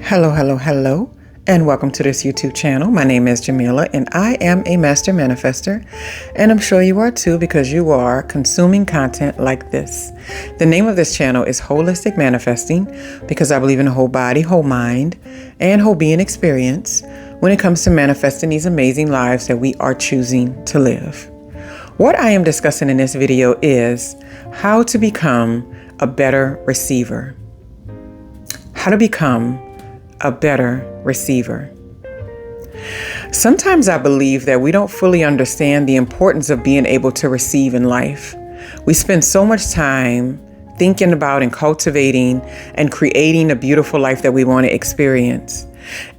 Hello, and welcome to this YouTube channel. My name is Jameelah, and I am a master manifester, and I'm sure you are too because you are consuming content like this. The name of this channel is Holistic Manifesting because I believe in a whole body, whole mind, and whole being experience when it comes to manifesting these amazing lives that we are choosing to live. What I am discussing in this video is how to become a better receiver. How to become a better receiver. Sometimes I believe that we don't fully understand the importance of being able to receive in life. We spend so much time thinking about and cultivating and creating a beautiful life that we want to experience.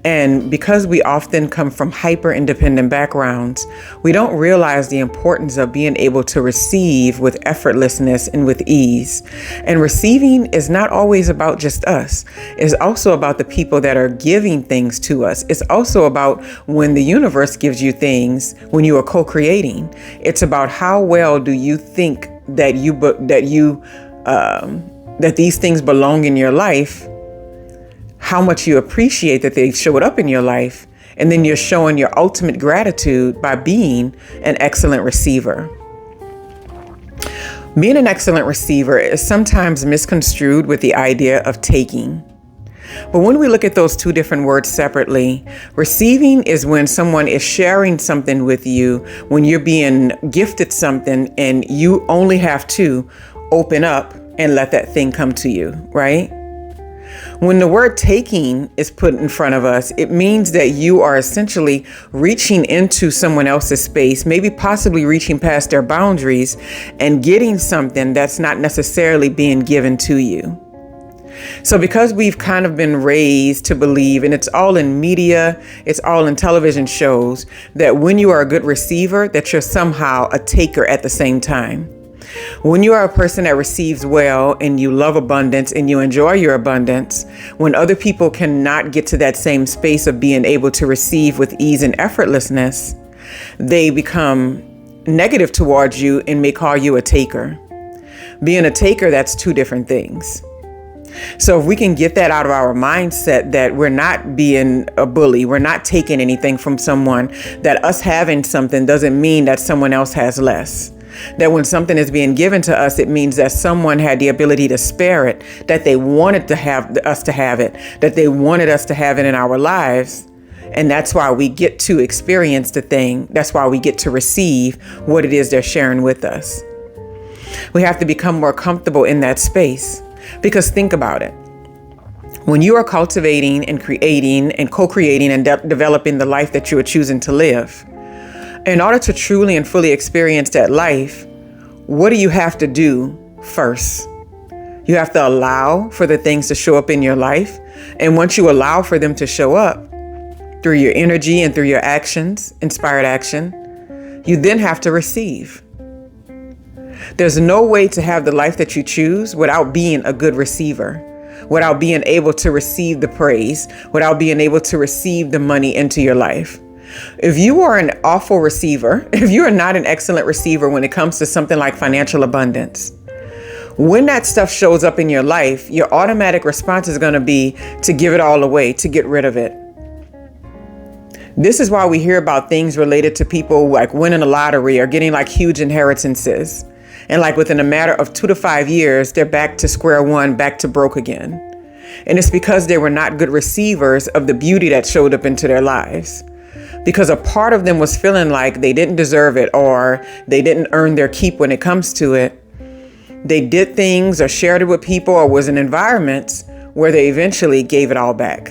And because we often come from hyper-independent backgrounds, we don't realize the importance of being able to receive with effortlessness and with ease. And receiving is not always about just us. It's also about the people that are giving things to us. It's also about when the universe gives you things, when you are co-creating. It's about how well do you think that these things belong in your life, how much you appreciate that they've showed up in your life, and then you're showing your ultimate gratitude by being an excellent receiver. Being an excellent receiver is sometimes misconstrued with the idea of taking. But when we look at those two different words separately, receiving is when someone is sharing something with you, when you're being gifted something and you only have to open up and let that thing come to you, right? When the word taking is put in front of us, it means that you are essentially reaching into someone else's space, maybe possibly reaching past their boundaries and getting something that's not necessarily being given to you. So because we've kind of been raised to believe, and it's all in media, it's all in television shows, that when you are a good receiver, that you're somehow a taker at the same time. When you are a person that receives well and you love abundance and you enjoy your abundance, when other people cannot get to that same space of being able to receive with ease and effortlessness, they become negative towards you and may call you a taker. Being a taker, that's two different things. So if we can get that out of our mindset that we're not being a bully, we're not taking anything from someone, that us having something doesn't mean that someone else has less. That when something is being given to us, it means that someone had the ability to spare it, that they wanted to have us to have it, that they wanted us to have it in our lives. And that's why we get to experience the thing. That's why we get to receive what it is they're sharing with us. We have to become more comfortable in that space because think about it. When you are cultivating and creating and co-creating and developing the life that you are choosing to live, in order to truly and fully experience that life, what do you have to do first? You have to allow for the things to show up in your life. And once you allow for them to show up through your energy and through your actions, inspired action, you then have to receive. There's no way to have the life that you choose without being a good receiver, without being able to receive the praise, without being able to receive the money into your life. If you are an awful receiver, if you are not an excellent receiver when it comes to something like financial abundance, when that stuff shows up in your life, your automatic response is going to be to give it all away, to get rid of it. This is why we hear about things related to people like winning a lottery or getting like huge inheritances. And like within a matter of 2 to 5 years, they're back to square one, back to broke again. And it's because they were not good receivers of the beauty that showed up into their lives. Because a part of them was feeling like they didn't deserve it or they didn't earn their keep when it comes to it. They did things or shared it with people or was in environments where they eventually gave it all back.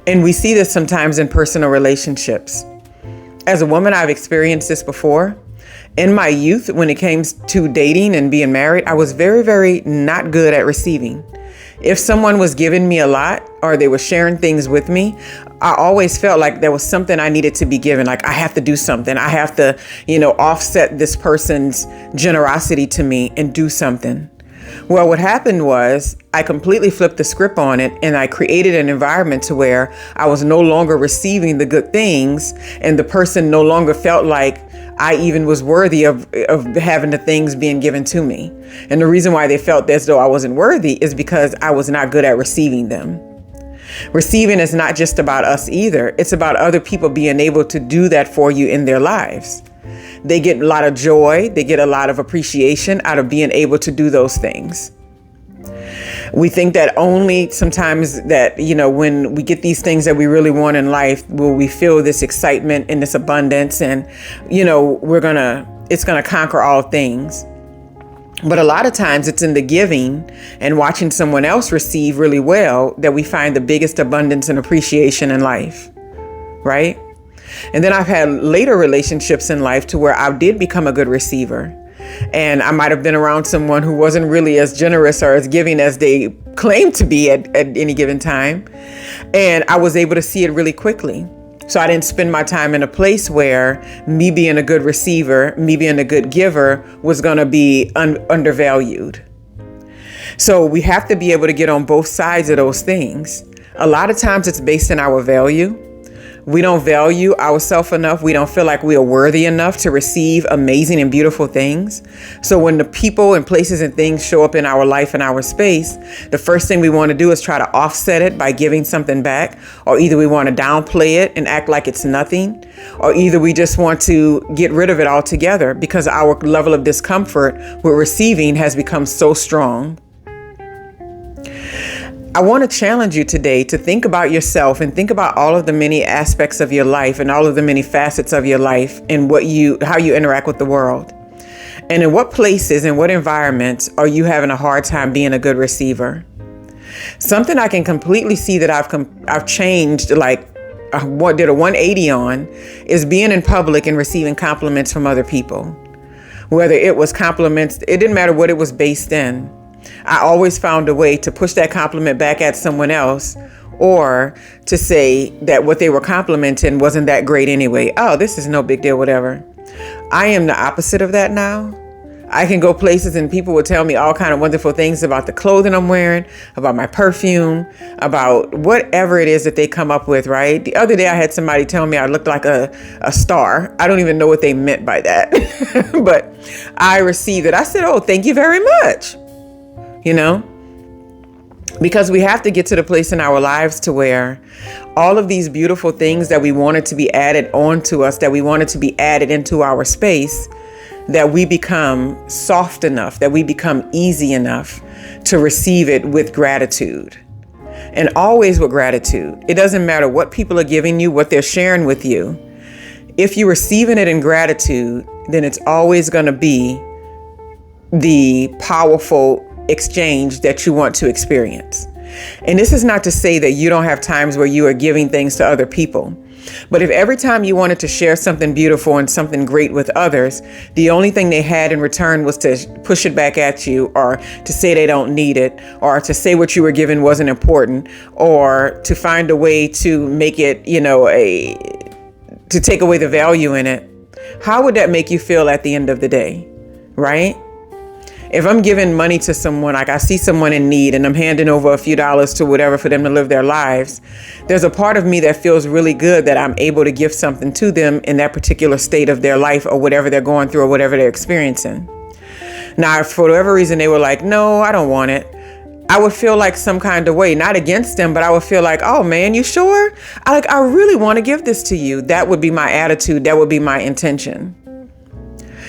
And we see this sometimes in personal relationships. As a woman, I've experienced this before. In my youth, when it came to dating and being married, I was very, very not good at receiving. If someone was giving me a lot or they were sharing things with me, I always felt like there was something I needed to be given. Like I have to do something. I have to, offset this person's generosity to me and do something. Well, what happened was I completely flipped the script on it and I created an environment to where I was no longer receiving the good things and the person no longer felt like I even was worthy of having the things being given to me. And the reason why they felt as though I wasn't worthy is because I was not good at receiving them. Receiving is not just about us either. It's about other people being able to do that for you in their lives. They get a lot of joy. They get a lot of appreciation out of being able to do those things. We think that only sometimes that, when we get these things that we really want in life, will we feel this excitement and this abundance and, it's going to conquer all things. But a lot of times it's in the giving and watching someone else receive really well that we find the biggest abundance and appreciation in life, right? And then I've had later relationships in life to where I did become a good receiver. And I might have been around someone who wasn't really as generous or as giving as they claimed to be at any given time. And I was able to see it really quickly. So I didn't spend my time in a place where me being a good receiver, me being a good giver was going to be undervalued. So we have to be able to get on both sides of those things. A lot of times it's based on our value. We don't value ourselves enough. We don't feel like we are worthy enough to receive amazing and beautiful things. So when the people and places and things show up in our life and our space, the first thing we want to do is try to offset it by giving something back, or either we want to downplay it and act like it's nothing, or either we just want to get rid of it altogether because our level of discomfort with receiving has become so strong. I want to challenge you today to think about yourself and think about all of the many aspects of your life and all of the many facets of your life and how you interact with the world. And in what places and what environments are you having a hard time being a good receiver? Something I can completely see that I've changed, like what did a 180 on, is being in public and receiving compliments from other people. Whether it was compliments, it didn't matter what it was based in. I always found a way to push that compliment back at someone else, or to say that what they were complimenting wasn't that great anyway. Oh, this is no big deal, whatever. I am the opposite of that now. I can go places and people will tell me all kind of wonderful things about the clothing I'm wearing, about my perfume, about whatever it is that they come up with, right? The other day I had somebody tell me I looked like a star. I don't even know what they meant by that, but I received it. I said, oh, thank you very much. Because we have to get to the place in our lives to where all of these beautiful things that we wanted to be added onto us, that we wanted to be added into our space, that we become soft enough, that we become easy enough to receive it with gratitude. And always with gratitude. It doesn't matter what people are giving you, what they're sharing with you. If you're receiving it in gratitude, then it's always going to be the powerful exchange that you want to experience. And this is not to say that you don't have times where you are giving things to other people. But if every time you wanted to share something beautiful and something great with others, the only thing they had in return was to push it back at you, or to say they don't need it, or to say what you were given wasn't important, or to find a way to make it, to take away the value in it, how would that make you feel at the end of the day, right? If I'm giving money to someone, like I see someone in need and I'm handing over a few dollars to whatever for them to live their lives, there's a part of me that feels really good that I'm able to give something to them in that particular state of their life, or whatever they're going through, or whatever they're experiencing. Now, if for whatever reason they were like, no, I don't want it, I would feel like some kind of way, not against them, but I would feel like, oh man, you sure? I really want to give this to you. That would be my attitude. That would be my intention.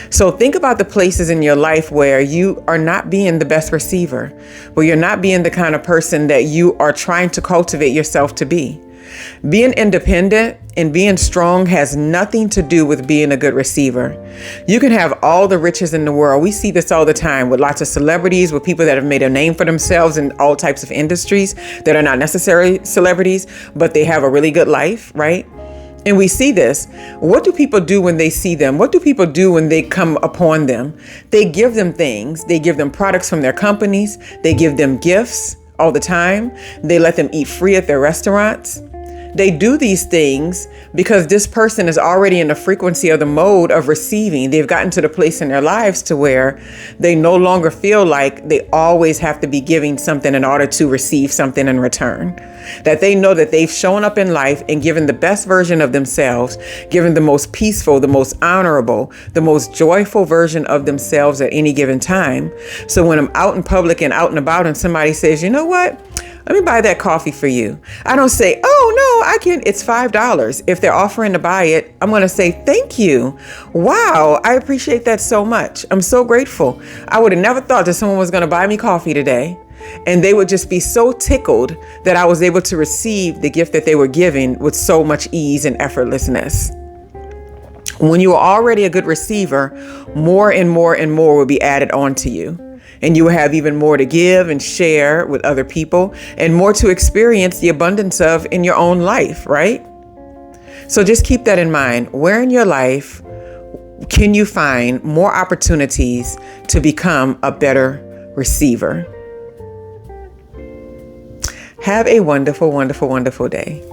So think about the places in your life where you are not being the best receiver, where you're not being the kind of person that you are trying to cultivate yourself to be. Being independent and being strong has nothing to do with being a good receiver. You can have all the riches in the world. We see this all the time with lots of celebrities, with people that have made a name for themselves in all types of industries that are not necessarily celebrities, but they have a really good life, right? And we see this. What do people do when they see them? What do people do when they come upon them? They give them things. They give them products from their companies. They give them gifts all the time. They let them eat free at their restaurants. They do these things because this person is already in the frequency of the mode of receiving. They've gotten to the place in their lives to where they no longer feel like they always have to be giving something in order to receive something in return. That they know that they've shown up in life and given the best version of themselves, given the most peaceful, the most honorable, the most joyful version of themselves at any given time. So when I'm out in public and out and about and somebody says, you know what? Let me buy that coffee for you. I don't say, oh, no, I can. It's $5. If they're offering to buy it, I'm going to say, thank you. Wow, I appreciate that so much. I'm so grateful. I would have never thought that someone was going to buy me coffee today. And they would just be so tickled that I was able to receive the gift that they were giving with so much ease and effortlessness. When you are already a good receiver, more and more and more will be added on to you. And you will have even more to give and share with other people and more to experience the abundance of in your own life, right? So just keep that in mind. Where in your life can you find more opportunities to become a better receiver? Have a wonderful, wonderful, wonderful day.